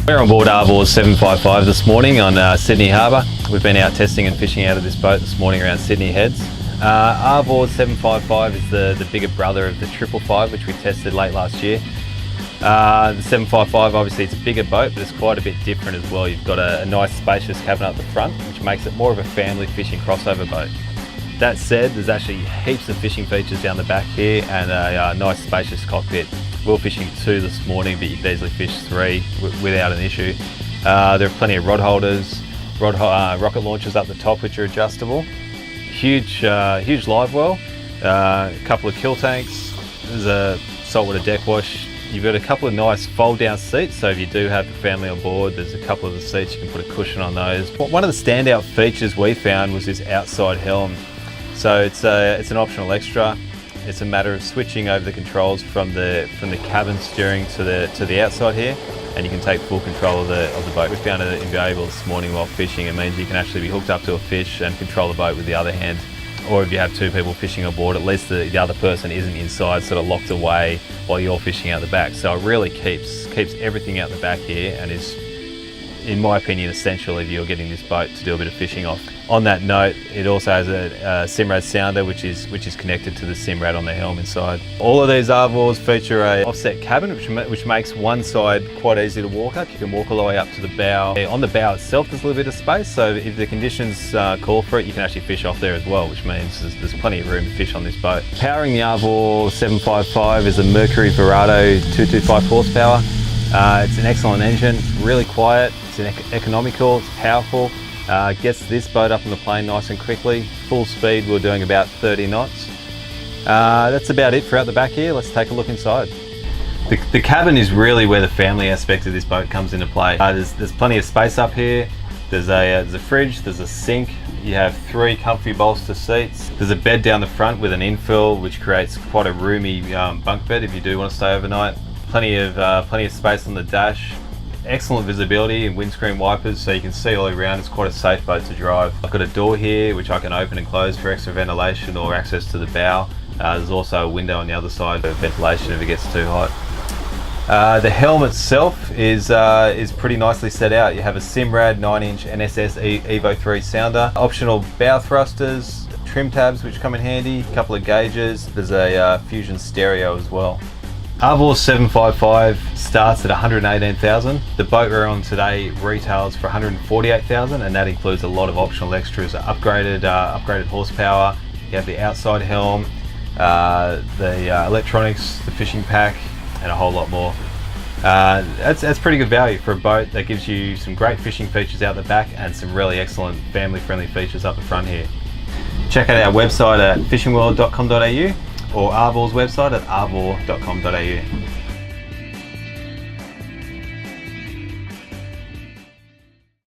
We're on board Arvor 755 this morning on Sydney Harbour. We've been out testing and fishing out of this boat this morning around Sydney Heads. Arvor 755 is the bigger brother of the 555, which we tested late last year. The 755, obviously it's a bigger boat, but it's quite a bit different as well. You've got a nice spacious cabin up the front, which makes it more of a family fishing crossover boat. That said, there's actually heaps of fishing features down the back here and a nice spacious cockpit. We were fishing 2 this morning, but you could easily fish 3 without an issue. There are plenty of rod holders, rocket launchers up the top which are adjustable. Huge live well, a couple of kill tanks, there's a saltwater deck wash. You've got a couple of nice fold down seats, so if you do have the family on board, there's a couple of the seats, you can put a cushion on those. One of the standout features we found was this outside helm. So it's an optional extra. It's a matter of switching over the controls from the cabin steering to the outside here, and you can take full control of the boat. We found it invaluable this morning while fishing. It means you can actually be hooked up to a fish and control the boat with the other hand. Or if you have 2 people fishing on board, at least the other person isn't inside, sort of locked away while you're fishing out the back. So it really keeps everything out the back here, and is, in my opinion, essential if you're getting this boat to do a bit of fishing off. On that note, it also has a Simrad sounder which is connected to the Simrad on the helm inside. All of these Arvors feature a offset cabin which makes one side quite easy to walk up. You can walk all the way up to the bow. On the bow itself there's a little bit of space, so if the conditions call for it, you can actually fish off there as well, which means there's plenty of room to fish on this boat. Powering the Arvor 755 is a Mercury Verado 225 horsepower. It's an excellent engine, really quiet, it's economical, it's powerful. Gets this boat up on the plane nice and quickly. Full speed, we're doing about 30 knots. That's about it for out the back here. Let's take a look inside. The cabin is really where the family aspect of this boat comes into play. There's plenty of space up here. There's a fridge, there's a sink. You have 3 comfy bolster seats. There's a bed down the front with an infill, which creates quite a roomy bunk bed if you do want to stay overnight. Plenty of space on the dash. Excellent visibility and windscreen wipers, so you can see all around. It's quite a safe boat to drive. I've got a door here which I can open and close for extra ventilation or access to the bow. There's also a window on the other side for ventilation if it gets too hot. The helm itself is pretty nicely set out. You have a Simrad 9-inch NSS Evo 3 sounder, optional bow thrusters, trim tabs which come in handy, a couple of gauges. There's a Fusion stereo as well. Arvor 755 starts at 118,000. The boat we're on today retails for 148,000, and that includes a lot of optional extras: upgraded horsepower. You have the outside helm, the electronics, the fishing pack, and a whole lot more. That's pretty good value for a boat that gives you some great fishing features out the back and some really excellent family-friendly features up the front here. Check out our website at fishingworld.com.au. or Arvor's website at arvor.com.au.